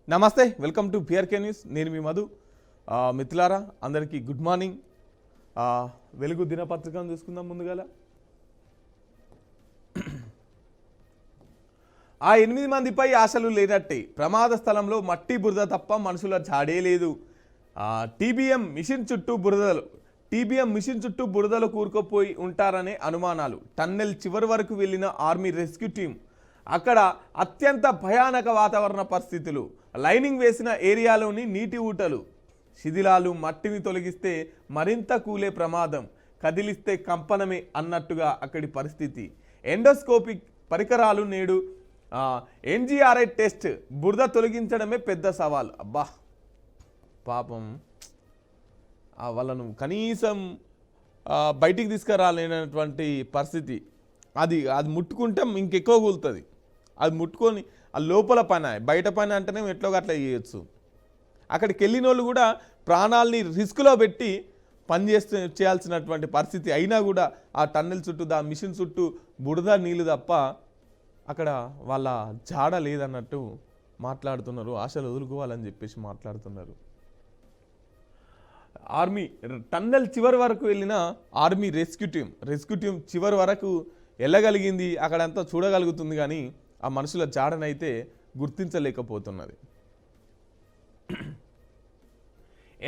నమస్తే, welcome to PRK news. నేను మీ మధు. మిత్రులారా అందరికీ గుడ్ మార్నింగ్. వెలుగు దినపత్రికను చూసుకుందాం. ముందుగాల ఆ 8 మందిపై ఆశలు లేనట్టే, ప్రమాద స్థలంలో మట్టి బురద తప్ప మనుషుల జాడే లేదు. టీబీఎం మిషన్ చుట్టూ బురదలు కూరుకుపోయి ఉంటారనే అనుమానాలు. టన్నెల్ చివరి వరకు వెళ్ళిన ఆర్మీ రెస్క్యూ టీం. అక్కడ అత్యంత భయానక వాతావరణ పరిస్థితులు. లైనింగ్ వేసిన ఏరియాలోని నీటి ఊటలు, శిథిలాలు. మట్టిని తొలగిస్తే మరింత కూలే ప్రమాదం, కదిలిస్తే కంపనమే అన్నట్టుగా అక్కడి పరిస్థితి. ఎండోస్కోపిక్ పరికరాలు నేడు. NGRI test. బురద తొలగించడమే పెద్ద సవాల్. అబ్బా పాపం, వాళ్ళను కనీసం బయటికి తీసుకురాలేనటువంటి పరిస్థితి. అది ముట్టుకుంటే ఇంకెక్కువ కూలుతుంది. అది ముట్టుకొని ఆ లోపల పని, బయట పని అంటేనే ఎట్లోగా అట్లా చేయొచ్చు. అక్కడికి వెళ్ళిన వాళ్ళు కూడా ప్రాణాలని రిస్క్లో పెట్టి చేయాల్సినటువంటి పరిస్థితి అయినా కూడా ఆ టన్నెల్ చుట్టూ, ఆ మిషన్ చుట్టూ బురద నీళ్ళు తప్ప అక్కడ వాళ్ళ జాడ లేదన్నట్టు మాట్లాడుతున్నారు. ఆశలు వదులుకోవాలని చెప్పేసి మాట్లాడుతున్నారు. ఆర్మీ టన్నెల్ చివరి వరకు వెళ్ళిన ఆర్మీ రెస్క్యూ టీం చివరి వరకు వెళ్ళగలిగింది, అక్కడంతా చూడగలుగుతుంది, కానీ ఆ మనుషుల జాడనైతే గుర్తించలేకపోతున్నది.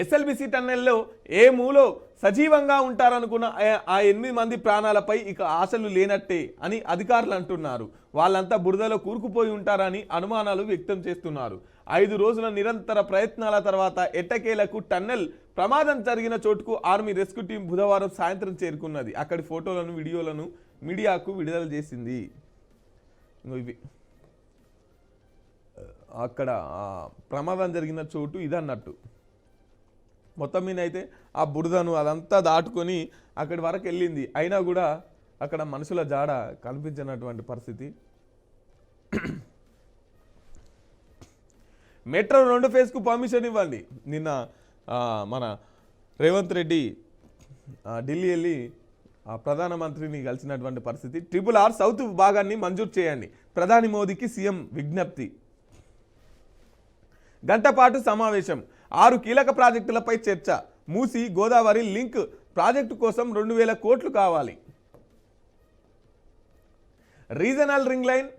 ఎస్ఎల్బిసి టన్నెల్లో ఏ మూలో సజీవంగా ఉంటారనుకున్న ఆ 8 మంది ప్రాణాలపై ఇక ఆశలు లేనట్టే అని అధికారులు అంటున్నారు. వాళ్ళంతా బురదలో కూరుకుపోయి ఉంటారని అనుమానాలు వ్యక్తం చేస్తున్నారు. 5 రోజుల నిరంతర ప్రయత్నాల తర్వాత ఎట్టకేలకు టన్నెల్ ప్రమాదం జరిగిన చోటుకు ఆర్మీ రెస్క్యూ టీం బుధవారం సాయంత్రం చేరుకున్నది. అక్కడి ఫోటోలను, వీడియోలను మీడియాకు విడుదల చేసింది. ఇవి అక్కడ ప్రమాదం జరిగిన చోటు ఇదన్నట్టు. మొత్తం మీద అయితే ఆ బురదను అదంతా దాటుకొని అక్కడి వరకు వెళ్ళింది. అయినా కూడా అక్కడ మనుషుల జాడ కనిపించినటువంటి పరిస్థితి. మెట్రో 2 ఫేజ్కు పర్మిషన్ ఇవ్వండి. నిన్న మన రేవంత్ రెడ్డి ఢిల్లీ వెళ్ళి ప్రధానమంత్రిని కలిసినటువంటి పరిస్థితి. RRR సౌత్ భాగాన్ని మంజూరు చేయండి, ప్రధాని మోదీకి సీఎం విజ్ఞప్తి. గంట పాటు సమావేశం. 6 కీలక ప్రాజెక్టులపై చర్చ. మూసి గోదావరి లింక్ ప్రాజెక్టు కోసం 2000 కోట్లు కావాలి. రీజనల్ రింగ్ లైన్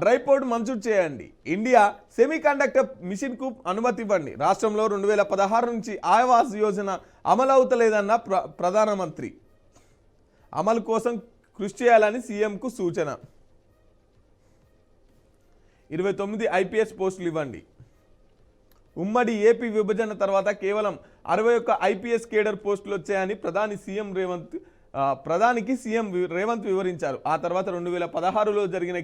డ్రైపోర్ట్ మంజూరు చేయండి. ఇండియా సెమీకండక్టర్ మిషన్కు అనుమతి ఇవ్వండి. రాష్ట్రంలో 2016 నుంచి ఆవాస్ యోజన అమలవుతలేదన్న ప్రధానమంత్రి. అమలు కోసం కృషి చేయాలని సీఎంకు సూచన. 29 ఐపీఎస్ పోస్టులు ఇవ్వండి. ఉమ్మడి ఏపీ విభజన తర్వాత కేవలం 61 ఐపీఎస్ కేడర్ పోస్టులు వచ్చాయని ప్రధానికి సీఎం రేవంత్ వివరించారు. ఆ తర్వాత 2016లో జరిగిన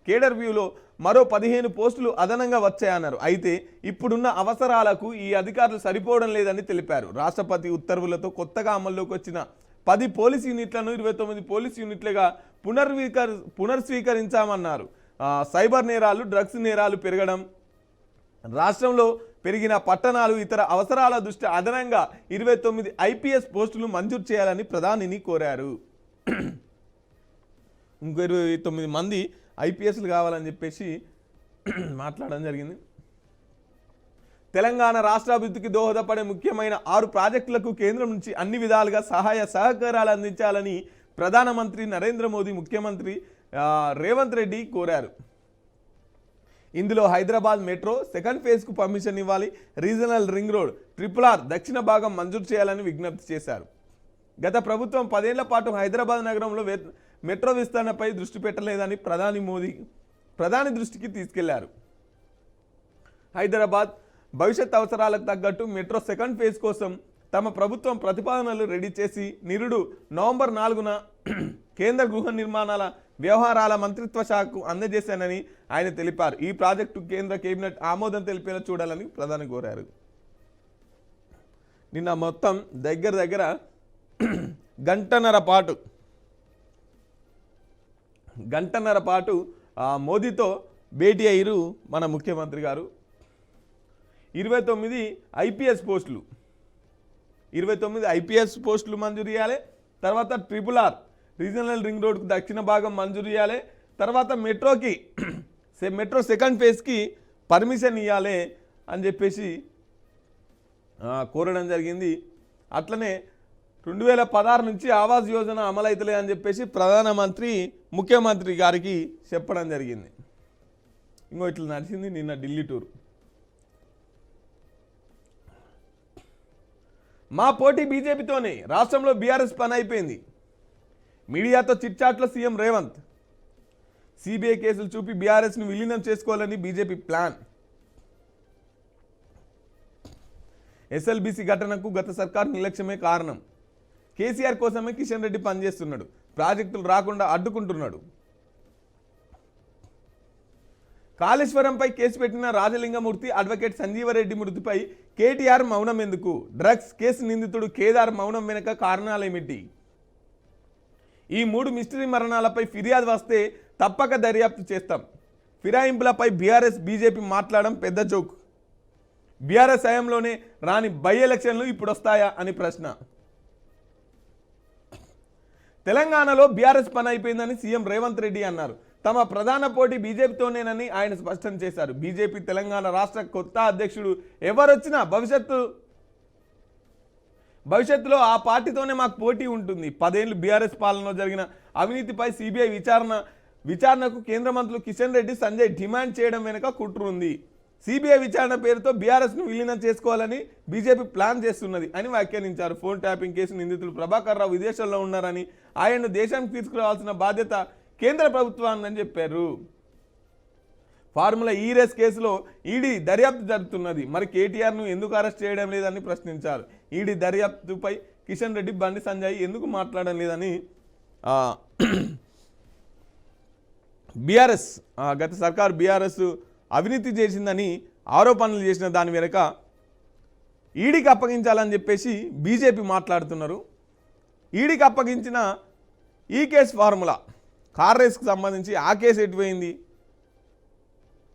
కేడర్ వ్యూలో మరో 15 పోస్టులు అదనంగా వచ్చాయన్నారు. అయితే ఇప్పుడున్న అవసరాలకు ఈ అధికారులు సరిపోవడం లేదని తెలిపారు. రాష్ట్రపతి ఉత్తర్వులతో కొత్తగా అమల్లోకి వచ్చిన 10 పోలీస్ యూనిట్లను 29 పోలీస్ యూనిట్లుగా పునర్స్వీకరించామన్నారు. సైబర్ నేరాలు, డ్రగ్స్ నేరాలు పెరగడం, రాష్ట్రంలో పెరిగిన పట్టణాలు, ఇతర అవసరాల దృష్ట్యా అదనంగా 29 ఐపీఎస్ పోస్టులు మంజూరు చేయాలని ప్రధానిని కోరారు. ఇంకో 29 మంది ఐపీఎస్లు కావాలని చెప్పేసి మాట్లాడడం జరిగింది. తెలంగాణ రాష్ట్రాభివృద్ధికి దోహదపడే ముఖ్యమైన 6 ప్రాజెక్టులకు కేంద్రం నుంచి అన్ని విధాలుగా సహాయ సహకారాలు అందించాలని ప్రధానమంత్రి నరేంద్ర మోదీ ముఖ్యమంత్రి రేవంత్ రెడ్డి కోరారు. ఇందులో హైదరాబాద్ మెట్రో సెకండ్ ఫేజ్కు పర్మిషన్ ఇవ్వాలి. రీజనల్ రింగ్ రోడ్ RRR దక్షిణ భాగం మంజూరు చేయాలని విజ్ఞప్తి చేశారు. గత ప్రభుత్వం 10 ఏళ్ల పాటు హైదరాబాద్ నగరంలో మెట్రో విస్తరణపై దృష్టి పెట్టలేదని ప్రధాని దృష్టికి తీసుకెళ్లారు. హైదరాబాద్ భవిష్యత్ అవసరాలకు తగ్గట్టు మెట్రో సెకండ్ ఫేజ్ కోసం తమ ప్రభుత్వం ప్రతిపాదనలు రెడీ చేసి నిరుడు నవంబర్ 4న కేంద్ర గృహ నిర్మాణాల వ్యవహారాల మంత్రిత్వ శాఖకు అందజేశానని ఆయన తెలిపారు. ఈ ప్రాజెక్టు కేంద్ర కేబినెట్ ఆమోదం తెలిపేలా చూడాలని ప్రధాని కోరారు. నిన్న మొత్తం దగ్గర గంటన్నర పాటు మోదీతో భేటీ అయ్యారు మన ముఖ్యమంత్రి గారు. 29 ఐపీఎస్ పోస్టులు మంజూరు చేయాలి. తర్వాత RRR రీజనల్ రింగ్ రోడ్కు దక్షిణ భాగం మంజూరు చేయాలి. తర్వాత మెట్రో సెకండ్ ఫేజ్కి పర్మిషన్ ఇవ్వాలి అని చెప్పేసి కోరడం జరిగింది. అట్లనే 2016 నుంచి ఆవాస్ యోజన అమలైతలే అని చెప్పేసి ప్రధానమంత్రి ముఖ్యమంత్రి గారికి చెప్పడం జరిగింది. ఇంకో ఇట్లా నడిచింది నిన్న ఢిల్లీ టూర్. మా పోటీ బీజేపీతోనే, రాష్ట్రంలో బీఆర్ఎస్ పని అయిపోయింది. మీడియాతో చిట్చాట్లో సీఎం రేవంత్. సిబిఐ కేసులు చూపి బీఆర్ఎస్ను విలీనం చేసుకోవాలని బీజేపీ ప్లాన్. ఎస్ఎల్బీసీ ఘటనకు గత సర్కారు నిర్లక్ష్యమే కారణం. కేసీఆర్ కోసమే కిషన్ రెడ్డి పనిచేస్తున్నాడు, ప్రాజెక్టులు రాకుండా అడ్డుకుంటున్నాడు. కాళేశ్వరంపై కేసు పెట్టిన రాజలింగమూర్తి, అడ్వకేట్ సంజీవరెడ్డి మృతిపై కేటీఆర్ మౌనం ఎందుకు? డ్రగ్స్ కేసు నిందితుడు కేదార్ మౌనం వెనుక కారణాలేమిటి? ఈ 3 మిస్టరీ మరణాలపై ఫిర్యాదు వస్తే తప్పక దర్యాప్తు చేస్తాం. ఫిరాయింపులపై బీఆర్ఎస్ బీజేపీ మాట్లాడడం పెద్ద జోక్. బీఆర్ఎస్ హయాంలోనే రాని బై ఎలక్షన్లు ఇప్పుడు వస్తాయా అని ప్రశ్న. తెలంగాణలో బీఆర్ఎస్ పని అయిపోయిందని సీఎం రేవంత్ రెడ్డి అన్నారు. తమ ప్రధాన పోటీ బీజేపీతోనేనని ఆయన స్పష్టం చేశారు. బీజేపీ తెలంగాణ రాష్ట్ర కొత్త అధ్యక్షుడు ఎవరొచ్చినా భవిష్యత్తులో ఆ పార్టీతోనే మాకు పోటీ ఉంటుంది. 10 ఏళ్లు బీఆర్ఎస్ పాలనలో జరిగిన అవినీతిపై సిబిఐ విచారణకు కేంద్ర మంత్రులు కిషన్ రెడ్డి, సంజయ్ డిమాండ్ చేయడం వెనుక కుట్ర ఉంది. సిబిఐ విచారణ పేరుతో బీఆర్ఎస్ను విలీనం చేసుకోవాలని బీజేపీ ప్లాన్ చేస్తున్నది అని వ్యాఖ్యానించారు. ఫోన్ ట్యాపింగ్ కేసు నిందితులు ప్రభాకర్ రావు విదేశాల్లో ఉన్నారని, ఆయన్ను దేశానికి తీసుకురావాల్సిన బాధ్యత కేంద్ర ప్రభుత్వాన్ని చెప్పారు. ఫార్ములా ఈ రేస్ కేసులో ఈడీ దర్యాప్తు జరుగుతున్నది. మరి కేటీఆర్ను ఎందుకు అరెస్ట్ చేయడం లేదని ప్రశ్నించారు. ఈడీ దర్యాప్తుపై కిషన్ రెడ్డి, బండి సంజయ్ ఎందుకు మాట్లాడడం లేదని బీఆర్ఎస్ గత సర్కారు బీఆర్ఎస్ అవినీతి చేసిందని ఆరోపణలు చేసిన దాని వెనుక ఈడీకి అప్పగించాలని చెప్పేసి బీజేపీ మాట్లాడుతున్నారు. ఈడీకి అప్పగించిన ఈ కేసు ఫార్ములా కార్ రేస్కి సంబంధించి ఆ కేసు ఎటుపోయింది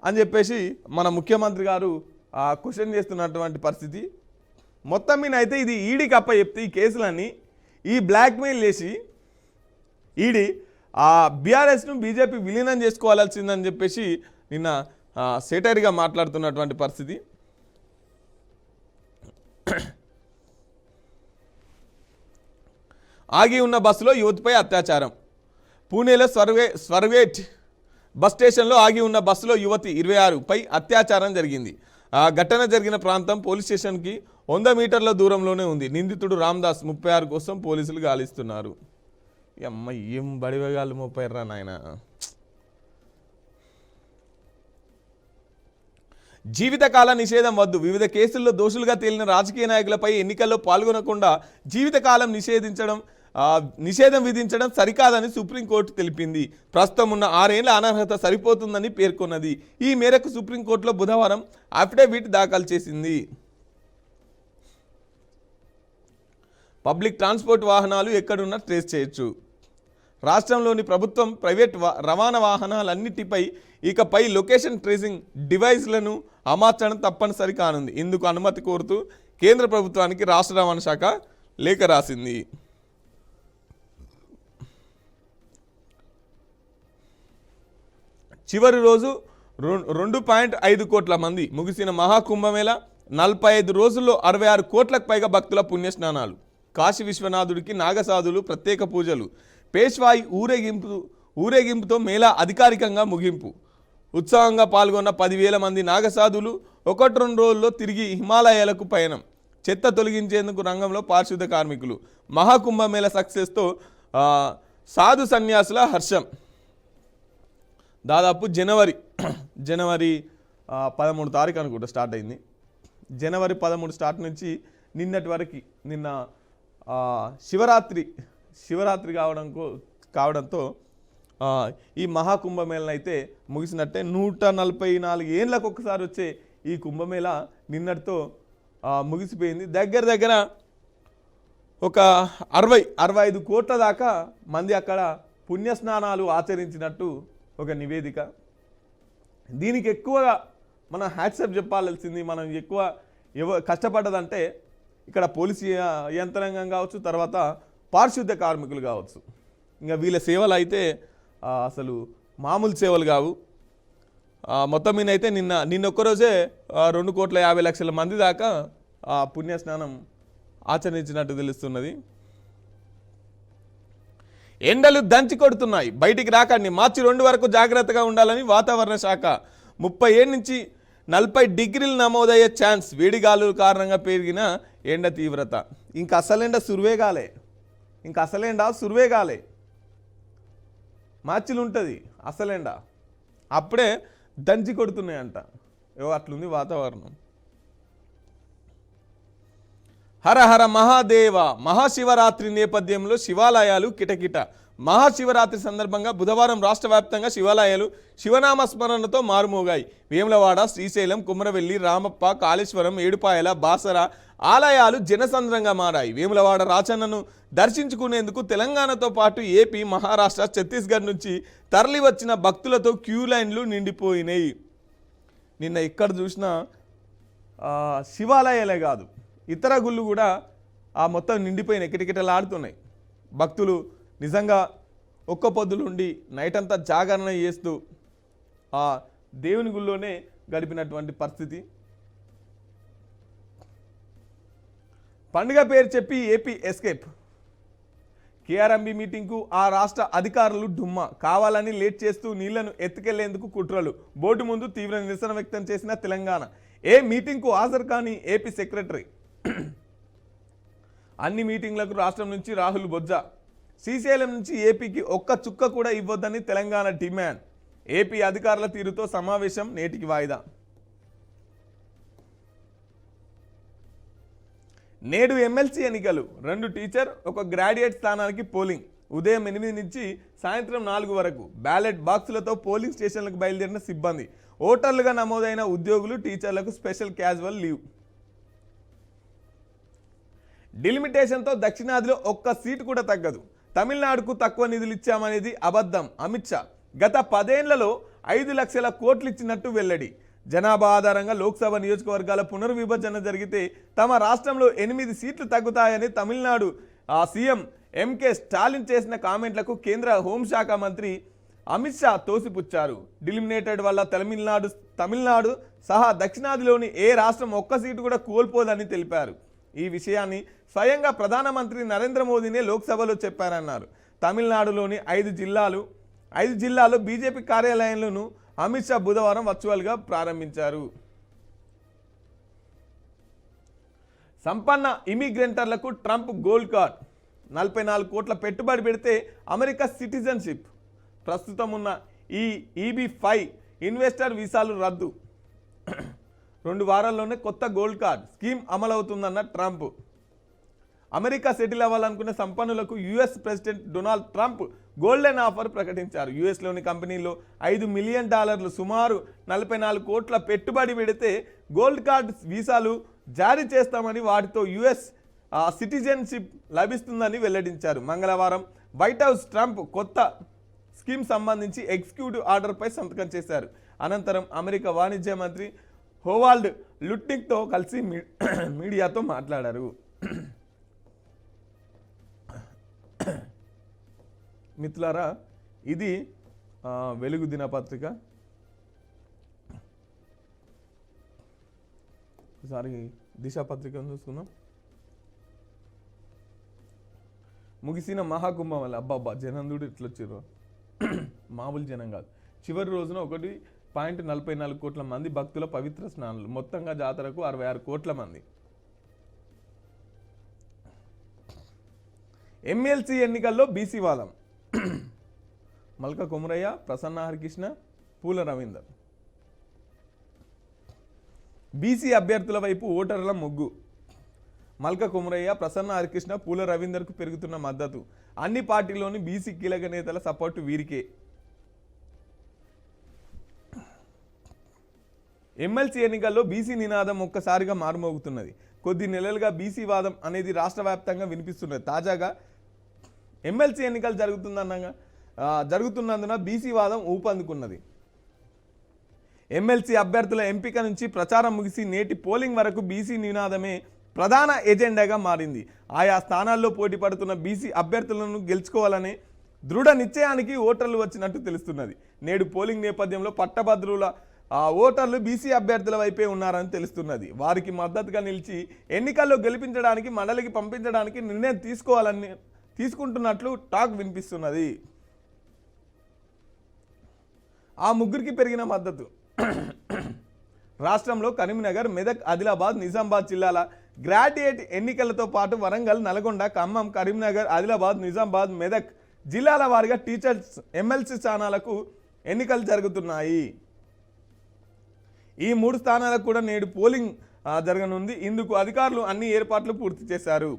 అని చెప్పేసి మన ముఖ్యమంత్రి గారు క్వశ్చన్ చేస్తున్నటువంటి పరిస్థితి. మొత్తం మీద అయితే ఇది ఈడీకి అప్ప చెప్తే ఈ కేసులన్నీ ఈ బ్లాక్మెయిల్ చేసి ఈడీ బీఆర్ఎస్ను బీజేపీ విలీనం చేసుకోవాల్సిందని చెప్పేసి నిన్న సెటైర్గా మాట్లాడుతున్నటువంటి పరిస్థితి. ఆగి ఉన్న బస్సులో యువతిపై అత్యాచారం. పూణేలో స్వర్వేట్ బస్ స్టేషన్లో ఆగి ఉన్న బస్సులో యువతి 26పై అత్యాచారం జరిగింది. ఘటన జరిగిన ప్రాంతం పోలీస్ స్టేషన్కి 100 మీటర్ల దూరంలోనే ఉంది. నిందితుడు రామ్దాస్ 36 కోసం పోలీసులు గాలిస్తున్నారు. అమ్మ ఏం బడివేగాలు 30 రా నాయన. జీవితకాల నిషేధం వద్దు. వివిధ కేసుల్లో దోషులుగా తేలిన రాజకీయ నాయకులపై ఎన్నికల్లో పాల్గొనకుండా జీవితకాలం నిషేధం విధించడం సరికాదని సుప్రీంకోర్టు తెలిపింది. ప్రస్తుతం ఉన్న 6 ఏళ్ల అనర్హత సరిపోతుందని పేర్కొన్నది. ఈ మేరకు సుప్రీంకోర్టులో బుధవారం అఫిడవిట్ దాఖలు చేసింది. పబ్లిక్ ట్రాన్స్పోర్ట్ వాహనాలు ఎక్కడున్నా ట్రేస్ చేయొచ్చు. రాష్ట్రంలోని ప్రభుత్వం, ప్రైవేట్ రవాణా వాహనాలన్నిటిపై ఇకపై లొకేషన్ ట్రేసింగ్ డివైస్లను అమర్చడం తప్పనిసరి కానుంది. ఇందుకు అనుమతి కోరుతూ కేంద్ర ప్రభుత్వానికి రాష్ట్ర రవాణా శాఖ లేఖ రాసింది. చివరి రోజు 2.5 కోట్ల మంది ముగిసిన మహాకుంభమేళ 45 రోజుల్లో 66 కోట్లకు పైగా భక్తుల పుణ్యస్నానాలు. కాశీ విశ్వనాథుడికి నాగసాధులు ప్రత్యేక పూజలు. పేష్వాయి ఊరేగింపుతో మేళా అధికారికంగా ముగింపు. ఉత్సాహంగా పాల్గొన్న 10,000 మంది నాగసాధులు 1-2 రోజుల్లో తిరిగి హిమాలయాలకు పయనం. చెత్త తొలగించేందుకు రంగంలో పారిశుద్ధ కార్మికులు. మహాకుంభమేళ సక్సెస్తో సాధు సన్యాసుల హర్షం. దాదాపు జనవరి 13 తారీఖు అనుకుంటా స్టార్ట్ అయింది. జనవరి 13 స్టార్ట్ నుంచి నిన్నటి వరకు, నిన్న శివరాత్రి కావడంతో ఈ మహాకుంభమేళను అయితే ముగిసినట్టే. 144 ఏళ్ళకు ఒకసారి వచ్చే ఈ కుంభమేళ నిన్నటితో ముగిసిపోయింది. దగ్గర ఒక 60-65 కోట్ల దాకా మంది అక్కడ పుణ్యస్నానాలు ఆచరించినట్టు ఒక నివేదిక. దీనికి ఎక్కువగా మనం హ్యాట్సప్ చెప్పాల్సింది, మనం ఎక్కువ కష్టపడ్డదంటే ఇక్కడ పోలీసు యంత్రాంగం కావచ్చు, తర్వాత పారిశుద్ధ కార్మికులు కావచ్చు. ఇంకా వీళ్ళ సేవలు అయితే అసలు మామూలు సేవలు కావు. మొత్తం మీద అయితే నిన్న ఒక్కరోజే 2,50,00,000 మంది దాకా పుణ్యస్నానం ఆచరించినట్టు తెలుస్తున్నది. ఎండలు దంచి కొడుతున్నాయి, బయటికి రాకండి. మార్చి 2 వరకు జాగ్రత్తగా ఉండాలని వాతావరణ శాఖ. 37 నుంచి 40 డిగ్రీలు నమోదయ్యే ఛాన్స్. వేడిగాలుల కారణంగా పెరిగిన ఎండ తీవ్రత. ఇంకా అసలెండ సుర్వేగాలే మార్చిలు ఉంటుంది అసలెండ, అప్పుడే దంచి కొడుతున్నాయంట. అట్లుంది వాతావరణం. హర హర మహాదేవ. మహాశివరాత్రి నేపథ్యంలో శివాలయాలు కిటకిట. మహాశివరాత్రి సందర్భంగా బుధవారం రాష్ట్ర వ్యాప్తంగా శివాలయాలు శివనామస్మరణతో మారుమోగాయి. వేములవాడ, శ్రీశైలం, కుమ్రవెల్లి, రామప్ప, కాళేశ్వరం, ఏడుపాయల, బాసర ఆలయాలు జనసంద్రంగా మారాయి. వేములవాడ రాచన్నను దర్శించుకునేందుకు తెలంగాణతో పాటు ఏపీ, మహారాష్ట్ర, ఛత్తీస్గఢ్ నుంచి తరలి వచ్చిన భక్తులతో క్యూ లైన్లు నిండిపోయినాయి. నిన్న ఎక్కడ చూసినా శివాలయాలే కాదు, ఇతర గుళ్ళు కూడా మొత్తం నిండిపోయినాయి, కిటకిటలాడుతున్నాయి. భక్తులు నిజంగా ఒక్క పొద్దులుండి నైట్ అంతా జాగరణ చేస్తూ ఆ దేవుని గుళ్ళోనే గడిపినటువంటి పరిస్థితి. పండుగ పేరు చెప్పి ఏపీ ఎస్కేప్. కేఆర్ఎంబీ మీటింగ్కు ఆ రాష్ట్ర అధికారులు డుమ్మా. కావాలని లేట్ చేస్తూ నీళ్లను ఎత్తుకెళ్లేందుకు కుట్రలు. బోర్డు ముందు తీవ్ర నిరసన వ్యక్తం చేసిన తెలంగాణ. మీటింగ్కు హాజరు కాని ఏపీ సెక్రటరీ. అన్ని మీటింగ్లకు రాష్ట్రం నుంచి రాహుల్ బొజ్జ. శ్రీశైలం నుంచి ఏపీకి ఒక్క చుక్క కూడా ఇవ్వొద్దని తెలంగాణ డిమాండ్. ఏపీ అధికారుల తీరుతో సమావేశం నేటికి వాయిదా. నేడు ఎమ్మెల్సీ ఎన్నికలు. 2 టీచర్, 1 గ్రాడ్యుయేట్ స్థానానికి పోలింగ్. ఉదయం 8 నుంచి సాయంత్రం 4 వరకు బ్యాలెట్ బాక్సులతో పోలింగ్ స్టేషన్లకు బయలుదేరిన సిబ్బంది. ఓటర్లుగా నమోదైన ఉద్యోగులు, టీచర్లకు స్పెషల్ క్యాజువల్ లీవ్. డిలిమిటేషన్తో దక్షిణాదిలో ఒక్క సీటు కూడా తగ్గదు. తమిళనాడుకు తక్కువ నిధులు ఇచ్చామనేది అబద్ధం. అమిత్ షా గత 10 ఏళ్లలో 5 లక్షల కోట్లు ఇచ్చినట్టు వెల్లడి. జనాభా ఆధారంగా లోక్సభ నియోజకవర్గాల పునర్విభజన జరిగితే తమ రాష్ట్రంలో 8 సీట్లు తగ్గుతాయని తమిళనాడు సీఎం ఎంకే స్టాలిన్ చేసిన కామెంట్లకు కేంద్ర హోంశాఖ మంత్రి అమిత్ షా తోసిపుచ్చారు. డిలిమినేటెడ్ వల్ల తమిళనాడు సహా దక్షిణాదిలోని ఏ రాష్ట్రం ఒక్క సీటు కూడా కోల్పోదని తెలిపారు. ఈ విషయాన్ని స్వయంగా ప్రధానమంత్రి నరేంద్ర మోదీనే లోక్సభలో చెప్పారన్నారు. తమిళనాడులోని 5 జిల్లాల్లో బీజేపీ కార్యాలయాలను అమిత్ షా బుధవారం వర్చువల్గా ప్రారంభించారు. సంపన్న ఇమిగ్రెంటర్లకు ట్రంప్ గోల్డ్ కార్డ్. 44 కోట్ల పెట్టుబడి పెడితే అమెరికా సిటిజన్షిప్. ప్రస్తుతం ఉన్న ఈ EB-5 ఇన్వెస్టర్ వీసాలు రద్దు. 2 వారాల్లోనే కొత్త గోల్డ్ కార్డ్ స్కీమ్ అమలవుతుందన్న ట్రంప్. అమెరికా సెటిల్ అవ్వాలనుకునే సంపన్నులకు US president Donald Trump golden offer ప్రకటించారు. యుఎస్లోని కంపెనీలో $5 మిలియన్ సుమారు 44 కోట్ల పెట్టుబడి పెడితే గోల్డ్ కార్డ్ వీసాలు జారీ చేస్తామని, వాటితో యుఎస్ సిటిజన్షిప్ లభిస్తుందని వెల్లడించారు. మంగళవారం వైట్ హౌస్ ట్రంప్ కొత్త స్కీమ్ సంబంధించి ఎగ్జిక్యూటివ్ ఆర్డర్పై సంతకం చేశారు. అనంతరం అమెరికా వాణిజ్య మంత్రి హోవాల్డ్ లుట్నిక్తో కలిసి మీడియాతో మాట్లాడారు. మిత్రులారా, ఇది వెలుగు దినపత్రిక. ఒకసారి దిశ పత్రికను చూసుకుందాం. ముగిసిన మహాకుంభం వల్ల అబ్బాబ్బా జనందుడు ఇట్లొచ్చారు, మామూలు జనం కాదు. చివరి రోజున 1.44 కోట్ల మంది భక్తుల పవిత్ర స్నానాలు. మొత్తంగా జాతరకు 66 కోట్ల మంది. ఎమ్మెల్సీ ఎన్నికల్లో బీసీ వాదం. మల్క కొమరయ్య, ప్రసన్న హరికృష్ణ, పూల రవీందర్. బీసీ అభ్యర్థుల వైపు ఓటర్ల మొగ్గు. మల్క కొమరయ్య, ప్రసన్న హరికృష్ణ, పూల రవీందర్కు పెరుగుతున్న మద్దతు. అన్ని పార్టీలోని బీసీ కీలక నేతల సపోర్టు వీరికే. ఎమ్మెల్సీ ఎన్నికల్లో బీసీ నినాదం ఒక్కసారిగా మారుమోగుతున్నది. కొద్ది నెలలుగా బీసీ వాదం అనేది రాష్ట్ర వ్యాప్తంగా వినిపిస్తున్నది. తాజాగా ఎమ్మెల్సీ ఎన్నికలు జరుగుతున్నందున బీసీ వాదం ఊపందుకున్నది. ఎమ్మెల్సీ అభ్యర్థుల ఎంపిక నుంచి ప్రచారం ముగిసి నేటి పోలింగ్ వరకు బీసీ నినాదమే ప్రధాన ఎజెండాగా మారింది. ఆయా స్థానాల్లో పోటీ పడుతున్న బీసీ అభ్యర్థులను గెలుచుకోవాలనే దృఢ నిశ్చయానికి ఓటర్లు వచ్చినట్టు తెలుస్తున్నది. నేడు పోలింగ్ నేపథ్యంలో పట్టభద్రుల ఓటర్లు బీసీ అభ్యర్థుల వైపే ఉన్నారని తెలుస్తున్నది. వారికి మద్దతుగా నిలిచి ఎన్నికల్లో గెలిపించడానికి మండలికి పంపించడానికి నిర్ణయం తీసుకుంటున్నట్లు టాక్ వినిపిస్తున్నది. ఆ ముగ్గురికి పెరిగిన మద్దతు. రాష్ట్రంలో కరీంనగర్, మెదక్, ఆదిలాబాద్, నిజామాబాద్ జిల్లాల గ్రాడ్యుయేట్ ఎన్నికలతో పాటు వరంగల్, నల్గొండ, ఖమ్మం, కరీంనగర్, ఆదిలాబాద్, నిజామాబాద్, మెదక్ జిల్లాల వారీగా టీచర్స్ ఎమ్మెల్సీ స్థానాలకు ఎన్నికలు జరుగుతున్నాయి. ఈ 3 స్థానాలకు కూడా నేడు పోలింగ్ జరగనుంది. ఇందుకు అధికారులు అన్ని ఏర్పాట్లు పూర్తి చేశారు.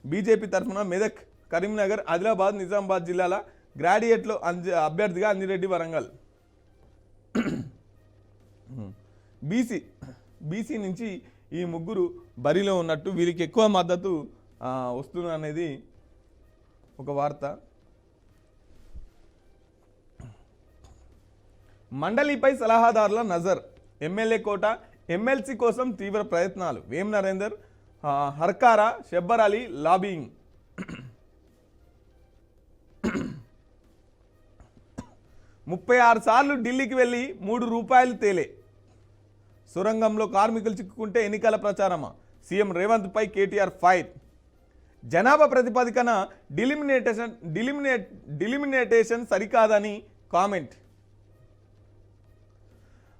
బీజేపీ తరఫున మెదక్, కరీంనగర్, ఆదిలాబాద్, నిజామాబాద్ జిల్లాల గ్రాడ్యుయేట్లో అభ్యర్థిగా అంజిరెడ్డి, వరంగల్. బీసీ నుంచి ఈ ముగ్గురు బరిలో ఉన్నట్టు, వీరికి ఎక్కువ మద్దతు వస్తుంది అనేది ఒక వార్త. మండలిపై సలహాదారుల నజర్. ఎమ్మెల్యే కోట, ఎమ్మెల్సీ కోసం తీవ్ర ప్రయత్నాలు. వేం నరేందర్, హర్కారా, షబ్బర్ అలీ లాబింగ్. 36 సార్లు ఢిల్లీకి వెళ్ళి ₹3 తేలే. సొరంగంలో కార్మికులు చిక్కుకుంటే ఎన్నికల ప్రచారమా? సీఎం రేవంత్ పై కేటీఆర్ ఫైర్. జనాభా ప్రతిపాదికన డిలిమినేటేషన్ సరికాదని కామెంట్.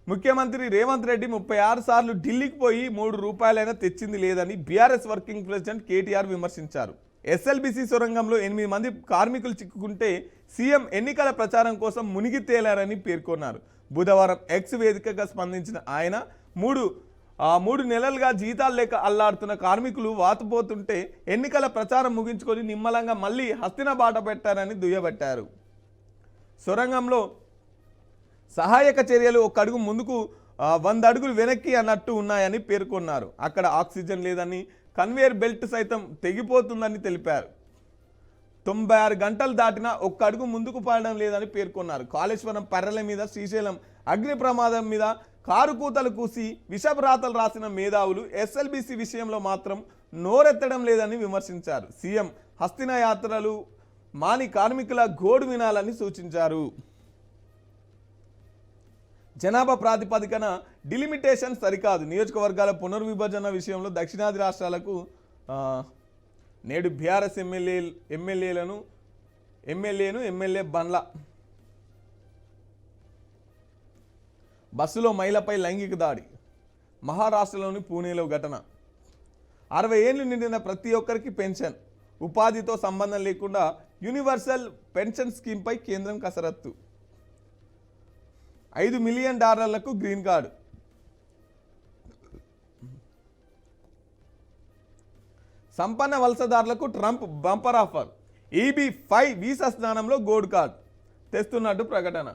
ముఖ్యమంత్రి రేవంత్ రెడ్డి 36 సార్లు ఢిల్లీకి పోయి ₹3 తెచ్చింది లేదని బీఆర్ఎస్ వర్కింగ్ ప్రెసిడెంట్ కేటీఆర్ విమర్శించారు. ఎస్ఎల్బీసీ సొరంగంలో 8 మంది కార్మికులు చిక్కుకుంటే సీఎం ఎన్నికల ప్రచారం కోసం మునిగి తేలారని పేర్కొన్నారు. బుధవారం ఎక్స్ వేదికగా స్పందించిన ఆయన 3 నెలలుగా జీతాలు లేక అల్లాడుతున్న కార్మికులు వాతుపోతుంటే ఎన్నికల ప్రచారం ముగించుకొని నిమ్మలంగా మళ్ళీ హస్తిన బాట పెట్టారని దుయ్యబట్టారు. సొరంగంలో సహాయక చర్యలు 1 అడుగు ముందుకు 100 అడుగులు వెనక్కి అన్నట్టు ఉన్నాయని పేర్కొన్నారు. అక్కడ ఆక్సిజన్ లేదని, కన్వేయర్ బెల్ట్ సైతం తెగిపోతుందని తెలిపారు. 96 గంటలు దాటినా 1 అడుగు ముందుకు పడడం లేదని పేర్కొన్నారు. కాళేశ్వరం పర్రెల మీద, శ్రీశైలం అగ్ని ప్రమాదం మీద కారు కూతలు కూసి విషభ్రాతలు రాసిన మేధావులు ఎస్ఎల్బీసీ విషయంలో మాత్రం నోరెత్తడం లేదని విమర్శించారు. సీఎం హస్తిన యాత్రలు మాని కార్మికుల గోడు వినాలని సూచించారు. జనాభా ప్రాతిపదికన డిలిమిటేషన్ సరికాదు. నియోజకవర్గాల పునర్విభజన విషయంలో దక్షిణాది రాష్ట్రాలకు నేడు బీఆర్ఎస్ ఎమ్మెల్యే బండ్ల. బస్సులో మహిళపై లైంగిక దాడి. మహారాష్ట్రలోని పూణేలో ఘటన. 60 ఏళ్లు నిండిన ప్రతి ఒక్కరికి పెన్షన్, ఉపాధితో సంబంధం లేకుండా యూనివర్సల్ పెన్షన్ స్కీమ్పై కేంద్రం కసరత్తు. $5 మిలియన్ గ్రీన్ కార్డు. సంపన్న వలసదారులకు Trump bumper offer. EB-5 visa స్నానంలో గోల్డ్ కార్డ్ తెస్తున్నట్టు ప్రకటన.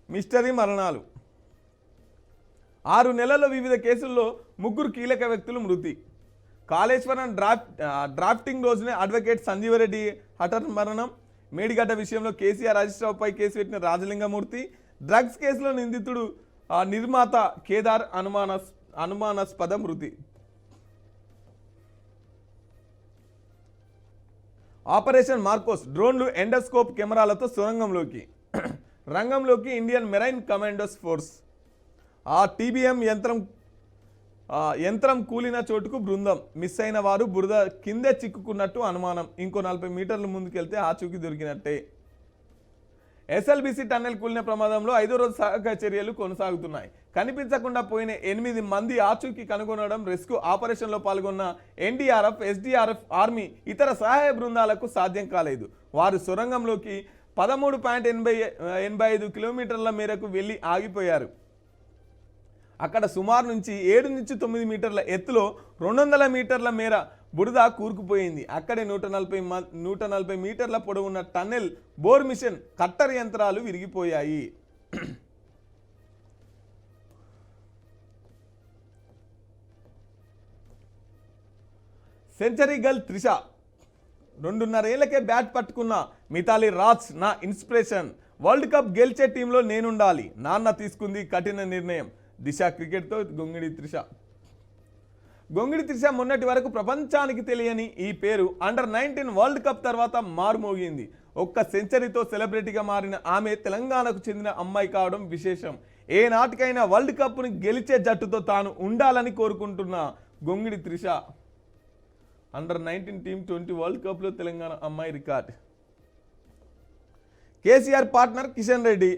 మిస్టరీ మరణాలు. 6 నెలల్లో వివిధ కేసుల్లో 3 కీలక వ్యక్తులు మృతి. కాళేశ్వరం డ్రాఫ్టింగ్ రోజునే అడ్వకేట్ సంజీవరెడ్డి హఠాత్ మరణం. మేడిగడ్డ విషయంలో కేసీఆర్ రాజశేఖరరావుపై కేసు పెట్టిన రాజలింగమూర్తి. డ్రగ్స్ కేసులో నిందితుడు నిర్మాత కేదార్ అనుమానాస్పద మృతి. Operation Marcos. డ్రోన్లు, ఎండోస్కోప్ కెమెరాలతో సొరంగంలోకి రంగంలోకి Indian marine commandos force. TBM యంత్రం కూలిన చోటుకు బృందం. మిస్ అయిన వారు బురద కిందే చిక్కుకున్నట్టు అనుమానం. ఇంకో 40 మీటర్లు ముందుకెళ్తే ఆచూకీ దొరికినట్టే. ఎస్ఎల్బీసీ టన్నెల్ కూలిన ప్రమాదంలో 5వ రోజు సహాయక చర్యలు కొనసాగుతున్నాయి. కనిపించకుండా పోయిన 8 మంది ఆచూకీ కనుగొనడం, రెస్క్యూ ఆపరేషన్లో పాల్గొన్న NDRF, SDRF, ఆర్మీ, ఇతర సహాయ బృందాలకు సాధ్యం కాలేదు. వారు సొరంగంలోకి 13.85 కిలోమీటర్ల మేరకు వెళ్ళి ఆగిపోయారు. అక్కడ సుమారు 7 నుంచి 9 మీటర్ల ఎత్తులో 200 మీటర్ల మేర బురద కూరుకుపోయింది. అక్కడే 140 మీటర్ల పొడవున్న టన్నెల్, బోర్ మిషన్, కట్టర్ యంత్రాలు విరిగిపోయాయి. Century girl Trisha. 2.5 ఏళ్లకే బ్యాట్ పట్టుకున్న మిథాలీ రాజ్ నా ఇన్స్పిరేషన్. వరల్డ్ కప్ గెలిచే టీంలో నేనుండాలి. నాన్న తీసుకుంది కఠిన నిర్ణయం. దిశ క్రికెట్తో గొంగిడి త్రిష మొన్నటి వరకు ప్రపంచానికి తెలియని ఈ పేరు అండర్-19 వరల్డ్ కప్ తర్వాత మారుమోగింది. ఒక్క సెంచరీతో సెలబ్రిటీగా మారిన ఆమె తెలంగాణకు చెందిన అమ్మాయి కావడం విశేషం. ఏ నాటికైనా వరల్డ్ కప్ని గెలిచే జట్టుతో తాను ఉండాలని కోరుకుంటున్న Gongidi Trisha. Under-19 team 20 world కప్లో తెలంగాణ అమ్మాయి రికార్డ్. కేసీఆర్ పార్ట్నర్ కిషన్ రెడ్డి.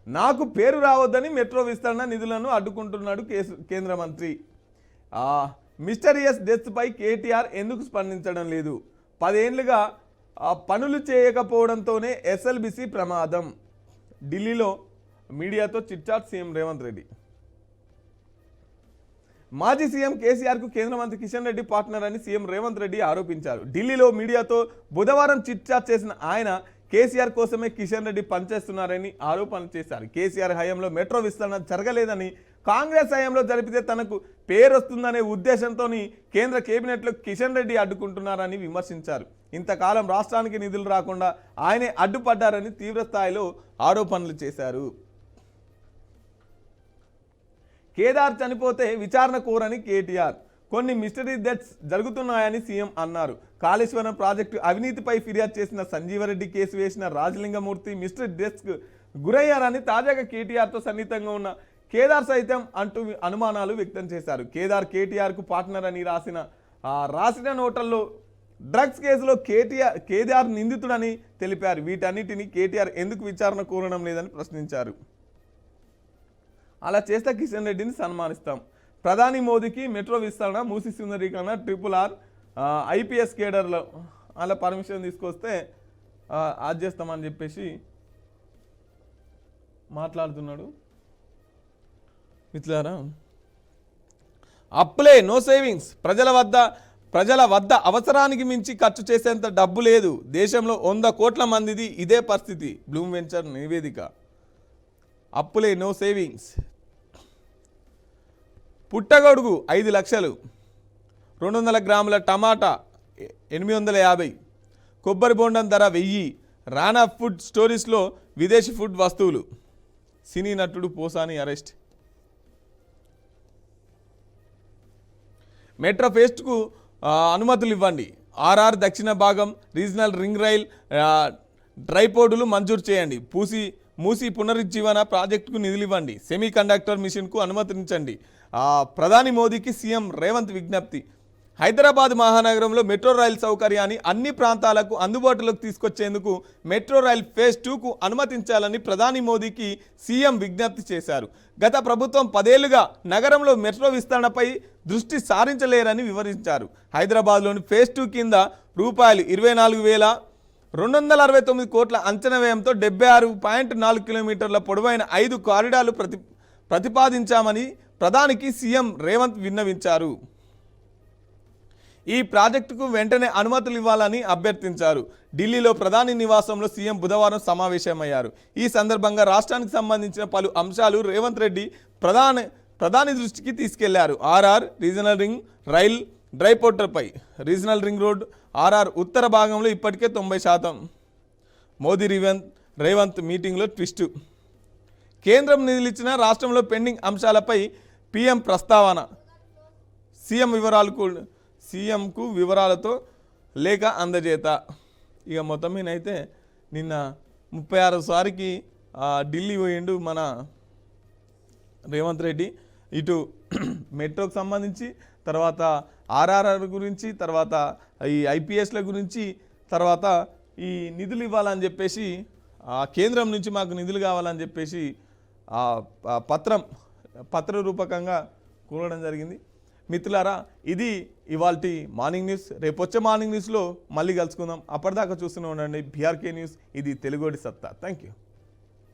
నాకు పేరు రావద్దని మెట్రో విస్తరణ నిధులను అడ్డుకుంటున్నాడు కేంద్ర మంత్రి. మిస్టరియస్ డెత్పై కేటీఆర్ ఎందుకు స్పందించడం లేదు? 10 ఏళ్లుగా పనులు చేయకపోవడంతోనే ఎస్ఎల్బిసి ప్రమాదం. ఢిల్లీలో మీడియాతో చిట్చాట్ సీఎం రేవంత్ రెడ్డి. మాజీ సీఎం కేసీఆర్కు కేంద్ర మంత్రి కిషన్ రెడ్డి పార్ట్నర్ అని సీఎం రేవంత్ రెడ్డి ఆరోపించారు. ఢిల్లీలో మీడియాతో బుధవారం చిట్చాట్ చేసిన ఆయన కేసీఆర్ కోసమే కిషన్ రెడ్డి పనిచేస్తున్నారని ఆరోపణలు చేశారు. కేసీఆర్ హయాంలో మెట్రో విస్తరణ జరగలేదని, కాంగ్రెస్ హయాంలో జరిపితే తనకు పేరు వస్తుందనే ఉద్దేశంతో కేంద్ర కేబినెట్లో కిషన్ రెడ్డి అడ్డుకుంటున్నారని విమర్శించారు. ఇంతకాలం రాష్ట్రానికి నిధులు రాకుండా ఆయనే అడ్డుపడ్డారని తీవ్రస్థాయిలో ఆరోపణలు చేశారు. కేదార్ చనిపోతే విచారణ కోరని కేటీఆర్. కొన్ని మిస్టరీ డెత్స్ జరుగుతున్నాయని సీఎం అన్నారు. కాళేశ్వరం ప్రాజెక్టు అవినీతిపై ఫిర్యాదు చేసిన సంజీవరెడ్డి కేసు వేసిన రాజలింగమూర్తి మిస్టరీ డెత్స్కు గురయ్యారని తాజాగా కేటీఆర్తో సన్నిహితంగా ఉన్న కేదార్ సైతం అంటూ అనుమానాలు వ్యక్తం చేశారు. కేదార్ కేటీఆర్కు పార్ట్నర్ అని రాసిన నోటల్లో డ్రగ్స్ కేసులో కేటీఆర్ నిందితుడని తెలిపారు. వీటన్నిటిని కేటీఆర్ ఎందుకు విచారణ కోరడం లేదని ప్రశ్నించారు. అలా చేస్తే కిషన్ రెడ్డిని సన్మానిస్తాం. ప్రధాని మోదీకి మెట్రో విస్తరణ, మూసి సుందరీకరణ, RRR, IPS కేడర్లో అలా పర్మిషన్ తీసుకొస్తే అది చేస్తామని చెప్పేసి మాట్లాడుతున్నాడు. మిత్రులారా, అప్పులే నో సేవింగ్స్. ప్రజల వద్ద అవసరానికి మించి ఖర్చు చేసేంత డబ్బు లేదు. దేశంలో 100 కోట్ల మందిది ఇదే పరిస్థితి. బ్లూమ్ వెంచర్ నివేదిక. అప్పులే నో సేవింగ్స్. పుట్టగొడుగు 5 లక్షలు, 200 గ్రాముల టమాటా 850, కొబ్బరి బొండం ధర 1000. రానా ఫుడ్ స్టోరీస్లో విదేశీ ఫుడ్ వస్తువులు. సినీ నటుడు పోసాని అరెస్ట్. మెట్రో ఫేస్ట్కు అనుమతులు ఇవ్వండి. RR దక్షిణ భాగం రీజనల్ రింగ్ రైల్ డ్రైపోర్డులు మంజూరు చేయండి. మూసి పునరుజ్జీవన ప్రాజెక్టుకు నిధులు ఇవ్వండి. సెమీ కండక్టర్ మిషన్కు అనుమతించండి. ప్రధాని మోదీకి సీఎం రేవంత్ విజ్ఞప్తి. హైదరాబాద్ మహానగరంలో మెట్రో రైల్ సౌకర్యాన్ని అన్ని ప్రాంతాలకు అందుబాటులోకి తీసుకొచ్చేందుకు మెట్రో రైల్ ఫేజ్ 2కు అనుమతించాలని ప్రధాని మోదీకి సీఎం విజ్ఞప్తి చేశారు. గత ప్రభుత్వం 10 ఏళ్లుగా నగరంలో మెట్రో విస్తరణపై దృష్టి సారించలేరని వివరించారు. హైదరాబాద్లోని ఫేజ్ 2 కింద రూపాయలు 24,269 కోట్ల అంచనా వ్యయంతో 76.4 కిలోమీటర్ల పొడవైన 5 కారిడార్లు ప్రతిపాదించామని ప్రధానికి సీఎం రేవంత్ విన్నవించారు. ఈ ప్రాజెక్టుకు వెంటనే అనుమతులు ఇవ్వాలని అభ్యర్థించారు. ఢిల్లీలో ప్రధాని నివాసంలో సీఎం బుధవారం సమావేశమయ్యారు. ఈ సందర్భంగా రాష్ట్రానికి సంబంధించిన పలు అంశాలు రేవంత్ రెడ్డి ప్రధాని దృష్టికి తీసుకెళ్లారు. RR రీజనల్ రింగ్ రైల్ డ్రైపోర్టర్పై రీజనల్ రింగ్ రోడ్ RR ఉత్తర భాగంలో ఇప్పటికే 90%. మోదీ రేవంత్ మీటింగ్లో ట్విస్టు. కేంద్రం నిధులిచ్చిన రాష్ట్రంలో పెండింగ్ అంశాలపై PM ప్రస్తావన. సీఎంకు వివరాలతో లేఖ అందజేత. ఇక మొత్తం మీదైతే నిన్న 36సారికి ఢిల్లీ పోయిండు మన రేవంత్ రెడ్డి. ఇటు మెట్రోకి సంబంధించి, తర్వాత RRR గురించి, తర్వాత ఈ IPSల గురించి, తర్వాత ఈ నిధులు ఇవ్వాలని చెప్పేసి కేంద్రం నుంచి మాకు నిధులు కావాలని చెప్పేసి పత్ర రూపకంగా కోరడం జరిగింది. మిత్రులారా, ఇది ఇవాల్టి మార్నింగ్ న్యూస్. రేపు వచ్చే మార్నింగ్ న్యూస్లో మళ్ళీ కలుసుకుందాం. అప్పటిదాకా చూస్తూనే ఉండండి BRK న్యూస్. ఇది తెలుగోడి సత్తా. Thank you.